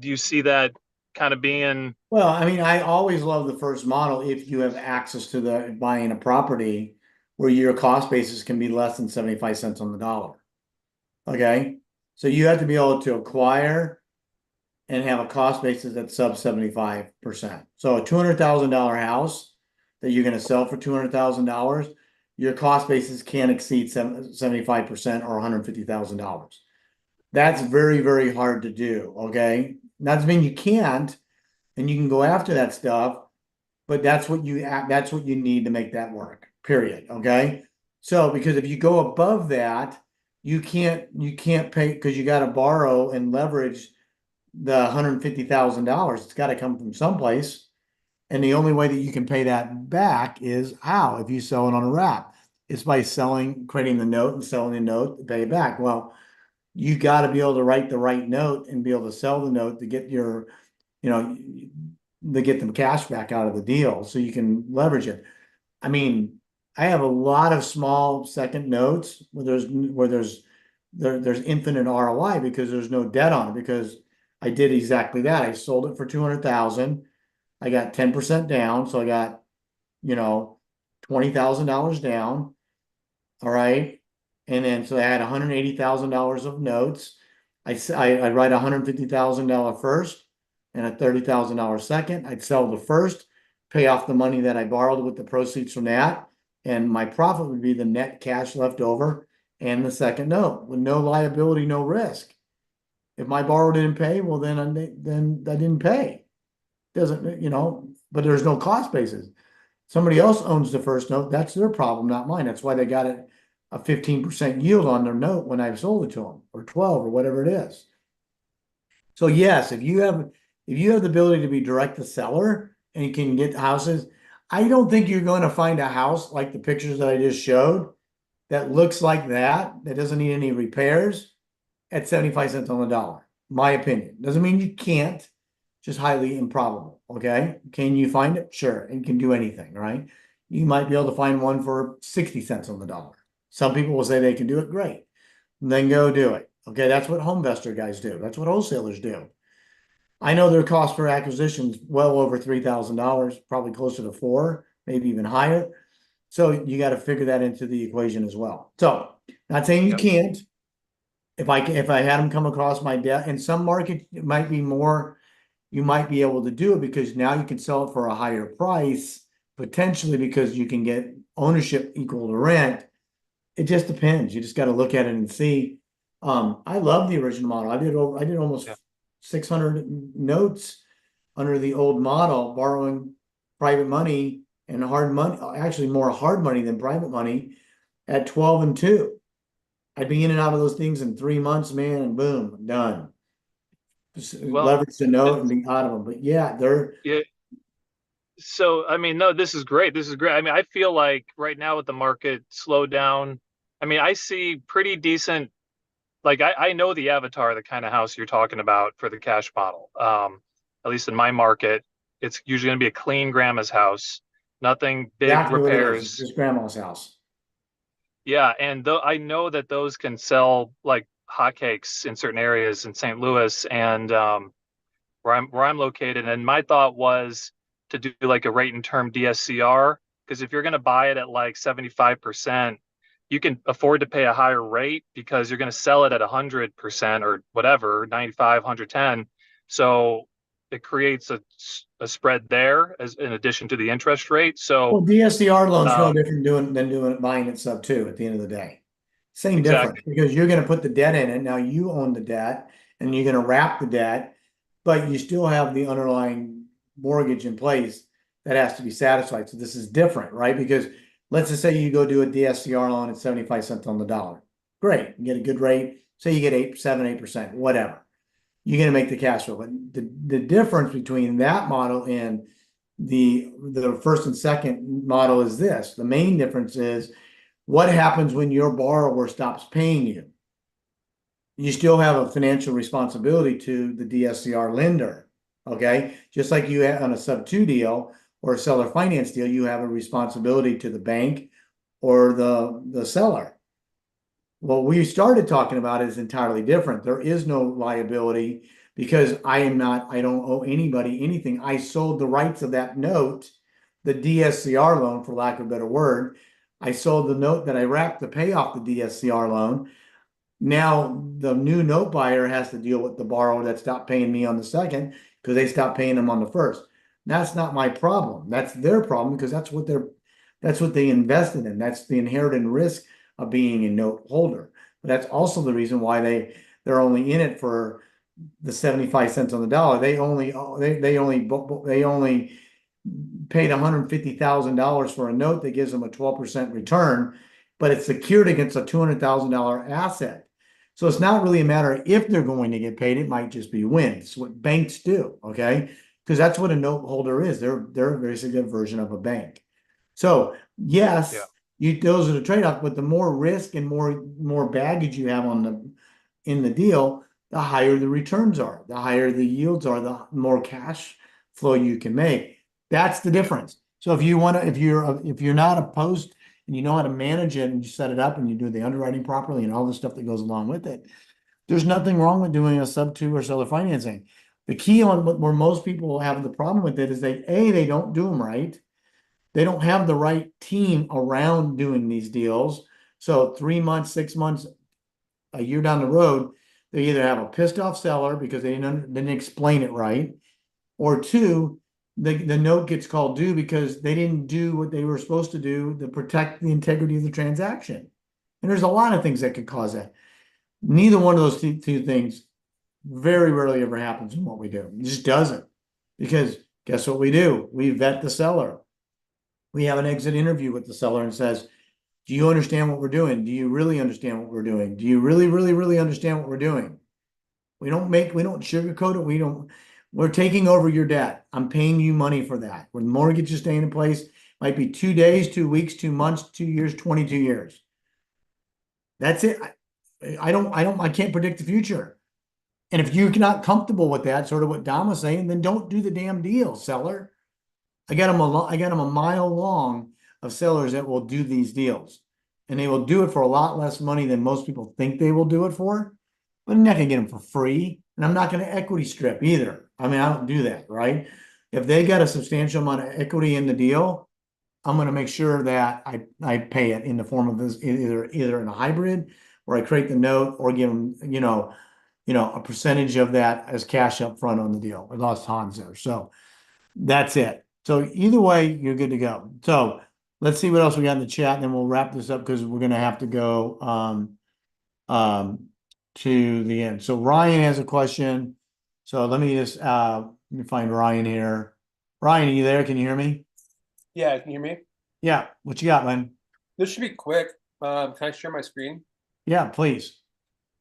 S4: you see that kind of being?
S1: Well, I mean, I always love the first model if you have access to the buying a property where your cost basis can be less than 75 cents on the dollar. Okay. So you have to be able to acquire and have a cost basis that's sub 75%. So a $200,000 house that you're going to sell for $200,000, your cost basis can't exceed 75% or $150,000. That's very, very hard to do. Okay. Not to mean you can't, and you can go after that stuff, but that's what you need to make that work. Period. Okay. So because if you go above that, you can't pay because you got to borrow and leverage the $150,000. It's got to come from someplace. And the only way that you can pay that back is how? If you sell it on a wrap. It's by creating the note and selling the note to pay it back. Well, you got to be able to write the right note and be able to sell the note to get to get the cash back out of the deal so you can leverage it. I mean, I have a lot of small second notes where there's infinite ROI because there's no debt on it, because I did exactly that. I sold it for 200,000. I got 10% down, so I got, $20,000 down. All right. And then so I had $180,000 of notes. I'd write $150,000 first and a $30,000 second. I'd sell the first, pay off the money that I borrowed with the proceeds from that. And my profit would be the net cash left over and the second note with no liability, no risk. If my borrower didn't pay, well, then I didn't pay. Doesn't, you know, but there's no cost basis. Somebody else owns the first note. That's their problem, not mine. That's why they got it a 15% yield on their note when I sold it to them, or 12 or whatever it is. So yes, if you have the ability to be direct to seller and you can get houses, I don't think you're going to find a house like the pictures that I just showed that looks like that doesn't need any repairs at 75 cents on the dollar. My opinion. Doesn't mean you can't, just highly improbable. Okay. Can you find it? Sure. And can do anything, right? You might be able to find one for 60 cents on the dollar. Some people will say they can do it. Great. Then go do it. Okay. That's what HomeVestor guys do. That's what wholesalers do. I know their cost per acquisition is well over $3,000, probably closer to $4,000, maybe even higher. So you got to figure that into the equation as well. So not saying you
S4: Yep.
S1: can't. If I had them come across my desk, in some markets it might be more, you might be able to do it because now you can sell it for a higher price, potentially because you can get ownership equal to rent. It just depends. You just got to look at it and see. I love the original model. I did almost 600 notes under the old model, borrowing private money and hard money, actually more hard money than private money at 12 and 2. I'd be in and out of those things in 3 months, man, and boom, done. Just
S4: Well,
S1: leverage the note and be out of them. But yeah, they're
S4: Yeah. So, I mean, no, this is great. This is great. I mean, I feel like right now with the market slowed down, I mean, I see pretty decent, like I know the avatar, the kind of house you're talking about for the cash model. At least in my market, it's usually going to be a clean grandma's house, nothing big
S1: exactly what it is. It's
S4: repairs.
S1: just grandma's house.
S4: Yeah, and though I know that those can sell like hotcakes in certain areas in St. Louis and where I'm located. And my thought was to do like a rate and term DSCR, because if you're going to buy it at like 75%, you can afford to pay a higher rate because you're going to sell it at 100% or whatever, 95, 110. So it creates a spread there as in addition to the interest rate. So
S1: Well, DSCR loan's no
S4: um,
S1: different than buying it sub 2 at the end of the day. Same difference
S4: exactly.
S1: because you're going to put the debt in it. Now you own the debt and you're going to wrap the debt, but you still have the underlying mortgage in place that has to be satisfied. So this is different, right? Because let's just say you go do a DSCR loan at 75 cents on the dollar. Great. You get a good rate. Say you get 8%, whatever. You're going to make the cash flow. But the difference between that model and the first and second model is this. The main difference is what happens when your borrower stops paying you. You still have a financial responsibility to the DSCR lender, okay? Just like you have on a sub 2 deal or a seller finance deal, you have a responsibility to the bank or the seller. What we started talking about is entirely different. There is no liability because I don't owe anybody anything. I sold the rights of that note, the DSCR loan, for lack of a better word. I sold the note that I wrapped to pay off the DSCR loan. Now the new note buyer has to deal with the borrower that stopped paying me on the second because they stopped paying them on the first. That's not my problem. That's their problem because that's what they invested in. That's the inherent risk of being a note holder. But that's also the reason why they're only in it for the 75 cents on the dollar. They only paid $150,000 for a note that gives them a 12% return, but it's secured against a $200,000 asset. So it's not really a matter of if they're going to get paid. It might just be when. It's what banks do, okay? Because that's what a note holder is. They're basically a version of a bank. So yes, those are the trade-off, but the more risk and more baggage you have in the deal, the higher the returns are, the higher the yields are, the more cash flow you can make. That's the difference. So if you're not opposed and you know how to manage it and you set it up and you do the underwriting properly and all the stuff that goes along with it, there's nothing wrong with doing a sub 2 or seller financing. The key on where most people have the problem with it is they don't do them right. They don't have the right team around doing these deals. So 3 months, 6 months, a year down the road, they either have a pissed off seller because they didn't explain it right, or two, the note gets called due because they didn't do what they were supposed to do to protect the integrity of the transaction. And there's a lot of things that could cause that. Neither one of those two things very rarely ever happens in what we do. It just doesn't. Because guess what we do? We vet the seller. We have an exit interview with the seller and says, do you understand what we're doing? Do you really understand what we're doing? Do you really, really, really understand what we're doing? We don't sugarcoat it. We're taking over your debt. I'm paying you money for that. When mortgage is staying in place, might be 2 days, 2 weeks, 2 months, 2 years, 22 years. That's it. I can't predict the future. And if you're not comfortable with that, sort of what Dom was saying, then don't do the damn deal, seller. I got them a mile long of sellers that will do these deals. And they will do it for a lot less money than most people think they will do it for. But I'm not gonna get them for free. And I'm not gonna equity strip either. I mean, I don't do that, right? If they got a substantial amount of equity in the deal, I'm gonna make sure that I pay it in the form of this, either in a hybrid, or I create the note, or give them, a percentage of that as cash up front on the deal. I lost Hans there. So that's it. So either way, you're good to go. So let's see what else we got in the chat, and then we'll wrap this up because we're gonna have to go to the end. So Ryan has a question. So let me just let me find Ryan here. Ryan, are you there? Can you hear me?
S5: Yeah, can you hear me?
S1: Yeah. What you got, man?
S5: This should be quick. Can I share my screen?
S1: Yeah, please.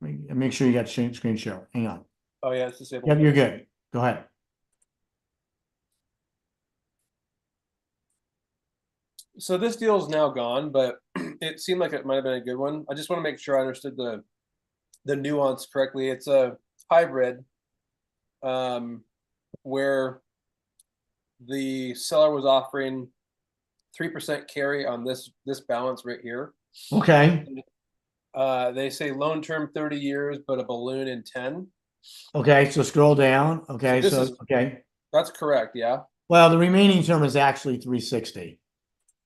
S1: Make sure you got screen share. Hang on.
S5: Oh yeah, it's disabled.
S1: Yep, you're good. Go ahead.
S5: So this deal is now gone, but it seemed like it might have been a good one. I just want to make sure I understood the nuance correctly. It's a hybrid, where the seller was offering 3% carry on this balance right here.
S1: Okay.
S5: They say loan term 30 years, but a balloon in 10.
S1: Okay. So scroll down. Okay.
S5: So
S1: So,
S5: this is-
S1: okay.
S5: That's correct, yeah.
S1: Well, the remaining term is actually 360.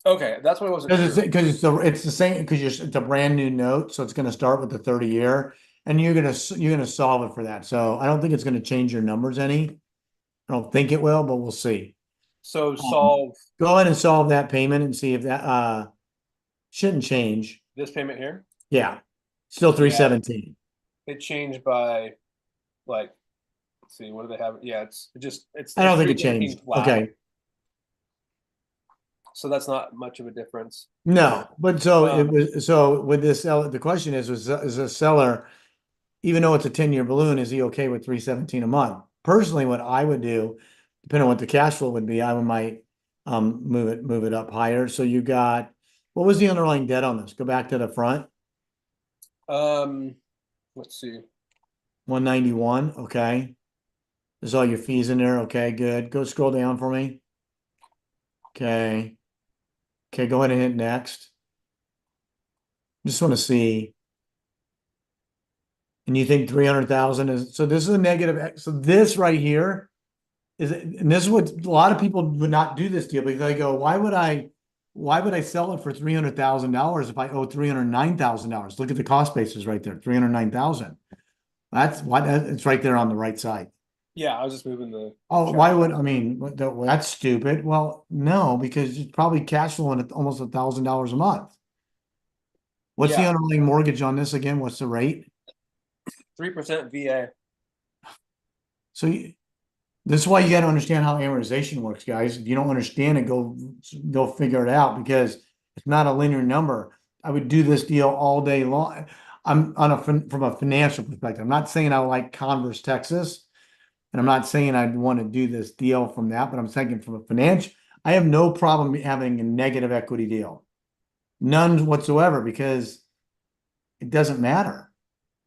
S5: Okay, that's what I wasn't
S1: Because
S5: sure.
S1: it's the same, because it's a brand new note, so it's going to start with the 30 year, and you're gonna solve it for that. So I don't think it's going to change your numbers any. I don't think it will, but we'll see.
S5: So solve
S1: Go ahead and solve that payment and see if that shouldn't change.
S5: this payment here.
S1: Yeah, still 317.
S5: It changed by like, let's see, what do they have? Yeah, it's
S1: I don't think it
S5: 317
S1: changed.
S5: flat.
S1: Okay,
S5: So that's not much of a difference.
S1: no, but so with this, the question is a seller, even though it's a 10-year balloon, is he okay with 317 a month? Personally, what I would do, depending on what the cash flow would be, I might move it up higher. So you got, what was the underlying debt on this? Go back to the front.
S5: Let's see.
S1: 191. Okay. There's all your fees in there. Okay, good. Go scroll down for me. Okay. Okay, go ahead and hit next. Just want to see. And you think 300,000 is, so this is a negative. So this right here is, and this is what a lot of people would not do this deal, because they go, why would I sell it for $300,000 if I owe $309,000? Look at the cost basis right there, 309,000. That's why it's right there on the right side.
S5: Yeah, I was just moving the.
S1: Oh, why would, I mean, well, that's stupid. Well, no, because it's probably cash flowing at almost $1,000 a month. What's the
S5: Yeah.
S1: underlying mortgage on this again? What's the rate?
S5: 3% VA.
S1: So this is why you got to understand how amortization works, guys. If you don't understand it, go figure it out, because it's not a linear number. I would do this deal all day long. I'm from a financial perspective. I'm not saying I like Converse, Texas, and I'm not saying I'd want to do this deal from that, but I'm thinking from a financial, I have no problem having a negative equity deal. None whatsoever, because it doesn't matter.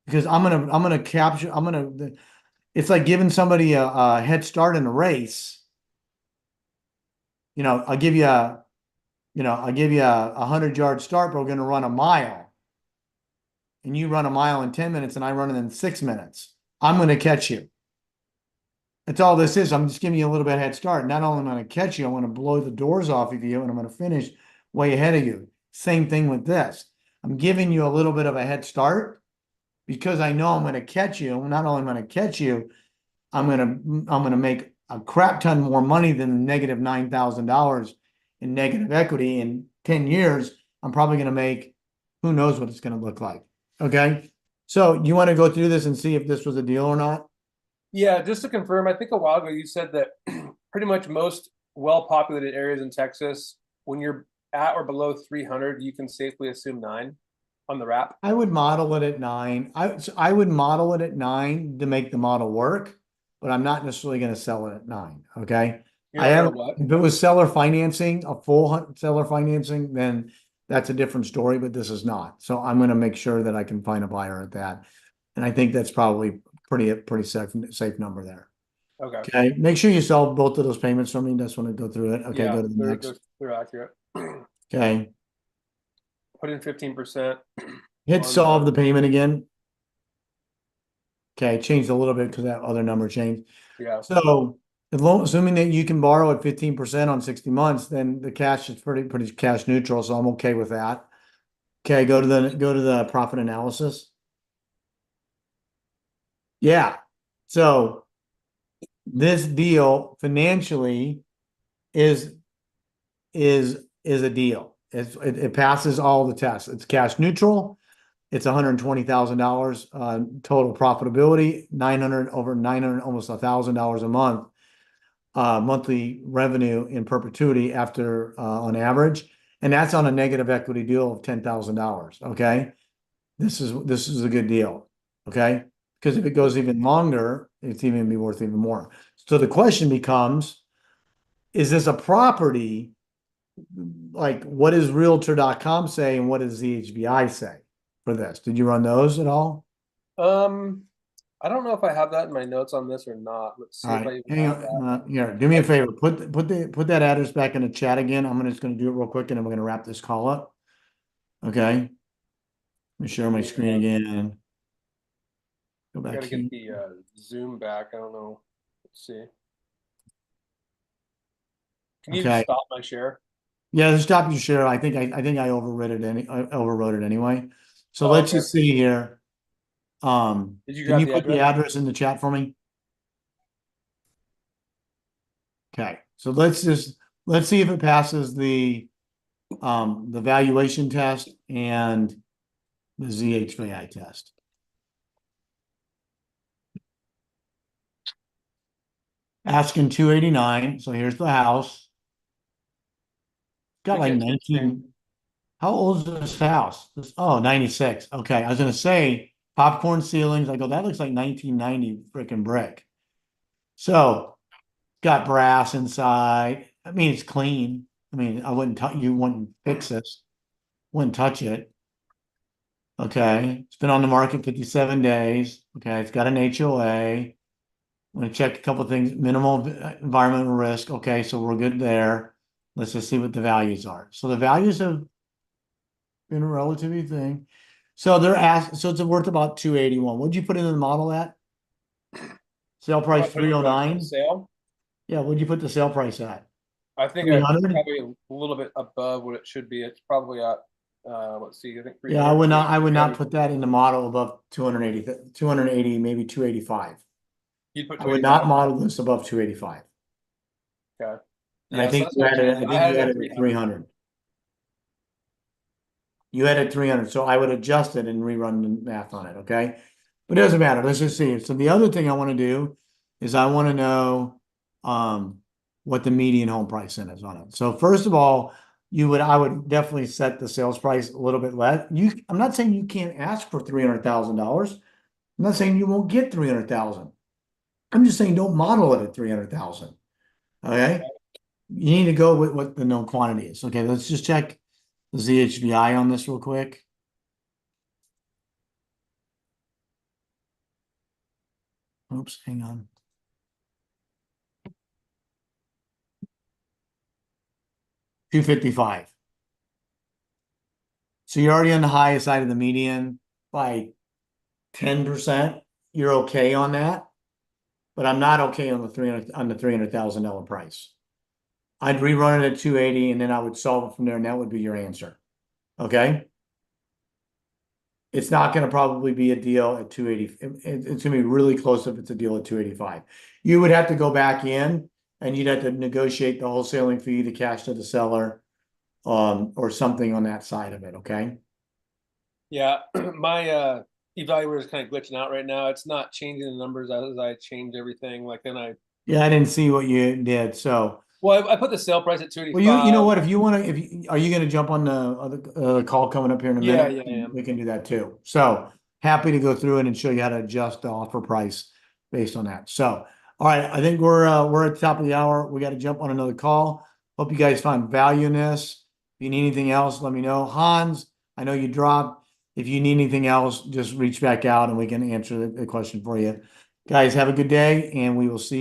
S1: Because it's like giving somebody a head start in a race. I'll give you a 100-yard start, but we're going to run a mile. And you run a mile in 10 minutes and I run it in 6 minutes. I'm going to catch you. That's all this is. I'm just giving you a little bit of head start. Not only am I going to catch you, I'm going to blow the doors off of you, and I'm going to finish way ahead of you. Same thing with this. I'm giving you a little bit of a head start because I know I'm going to catch you. Not only am I going to catch you, I'm going to make a crap ton more money than the negative $9,000 in negative equity in 10 years, I'm probably gonna make, who knows what it's gonna look like, okay? So you wanna go through this and see if this was a deal or not?
S5: Yeah, just to confirm, I think a while ago you said that pretty much most well-populated areas in Texas, when you're at or below 300, you can safely assume 9 on the wrap.
S1: I would model it at 9. I would model it at 9 to make the model work, but I'm not necessarily gonna sell it at 9, okay?
S5: You're
S1: I
S5: not
S1: have,
S5: gonna what?
S1: if it was seller financing, a full seller financing, then that's a different story, but this is not. So I'm gonna make sure that I can find a buyer at that. And I think that's probably pretty safe number there.
S5: Okay.
S1: Okay, make sure you solve both of those payments for me. Just want to go through it. Okay,
S5: Yeah,
S1: go to the next.
S5: they're accurate.
S1: Okay,
S5: Put in 15%.
S1: hit
S5: On
S1: solve
S5: the-
S1: the payment again. Okay, changed a little bit because that other number changed.
S5: Yeah.
S1: So, assuming that you can borrow at 15% on 60 months, then the cash is pretty cash neutral, so I'm okay with that. Okay, go to the profit analysis. Yeah, so this deal financially is a deal. It passes all the tests. It's cash neutral. It's $120,000 total profitability, 900 over 900, almost $1,000 a month. Monthly revenue in perpetuity after on average, and that's on a negative equity deal of $10,000. Okay, this is a good deal. Okay, because if it goes even longer, it's even be worth even more. So the question becomes, is this a property? Like, what does Realtor.com say, and what does ZHBI say for this? Did you run those at all?
S5: I don't know if I have that in my notes on this or not. Let's see
S1: All
S5: if I
S1: right,
S5: even
S1: hang
S5: have that.
S1: on. Here, do me a favor. Put that address back in the chat again. I'm just gonna do it real quick, and then we're gonna wrap this call up. Okay. Let me share my screen again. Go back
S5: Gotta
S1: here.
S5: get the Zoom back. I don't know. Let's see. Can you
S1: Okay.
S5: stop my share?
S1: Yeah, just stop your share. I think I overrode it anyway. So
S5: Oh,
S1: let's
S5: okay.
S1: just see here.
S5: Did you
S1: Can
S5: grab
S1: you
S5: the
S1: put the
S5: address?
S1: address in the chat for me? Okay, so let's see if it passes the valuation test and the ZHVI test. Asking 289, so here's the house. Got
S5: We
S1: like
S5: can't see the screen.
S1: 19. How old is this house? Oh, 96. Okay, I was gonna say popcorn ceilings. I go, that looks like 1990 freaking brick. So, got brass inside. I mean, it's clean. I mean, you wouldn't fix this. Wouldn't touch it. Okay, it's been on the market 57 days. Okay, it's got an HOA. I'm gonna check a couple things. Minimal environmental risk. Okay, so we're good there. Let's just see what the values are. So the values have been a relatively thing. So so it's worth about 281. What'd you put into the model at? Sale price
S5: What, for the
S1: 309?
S5: sale?
S1: Yeah, what'd you put the sale price at?
S5: I think I
S1: 300?
S5: probably a little bit above what it should be. It's probably at let's see, I think
S1: Yeah,
S5: 300.
S1: I would not put that in the model above 280, maybe 285.
S5: You'd put
S1: I would
S5: 285.
S1: not model this above 285.
S5: Okay.
S1: And I
S5: Yeah, so
S1: think
S5: that's
S1: you
S5: gonna
S1: had it,
S5: change.
S1: I think
S5: had
S1: you
S5: it
S1: had
S5: at
S1: it at 300. You had it 300, so I would adjust it and rerun the math on it, okay? But it doesn't matter, let's just see. So the other thing I wanna do is I wanna know, what the median home price in is on it. So first of all, I would definitely set the sales price a little bit less. I'm not saying you can't ask for $300,000. I'm not saying you won't get 300,000. I'm just saying don't model it at 300,000. Okay? You need to go with what the known quantity is. Okay, let's just check the ZHVI on this real quick. Oops, hang on. $255. So you're already on the high side of the median by 10%. You're okay on that, but I'm not okay on the $300,000 price. I'd rerun it at 280, and then I would solve it from there, and that would be your answer. Okay. it's not gonna probably be a deal at 280. It's gonna be really close if it's a deal at 285. You would have to go back in and you'd have to negotiate the wholesaling fee, the cash to the seller, or something on that side of it, okay?
S5: Yeah, my evaluator is kind of glitching out right now. It's not changing the numbers as I change everything. Like then
S1: Yeah, I didn't see what you did, so.
S5: I put the sale price at 285.
S1: Well, you know what, if you wanna, are you gonna jump on the other call coming up here in a
S5: Yeah,
S1: minute?
S5: yeah, I am.
S1: We can do that too. So happy to go through it and show you how to adjust the offer price based on that. So, all right, I think we're at the top of the hour. We gotta jump on another call. Hope you guys find value in this. If you need anything else, let me know. Hans, I know you dropped. If you need anything else, just reach back out and we can answer the question for you. Guys, have a good day and we will see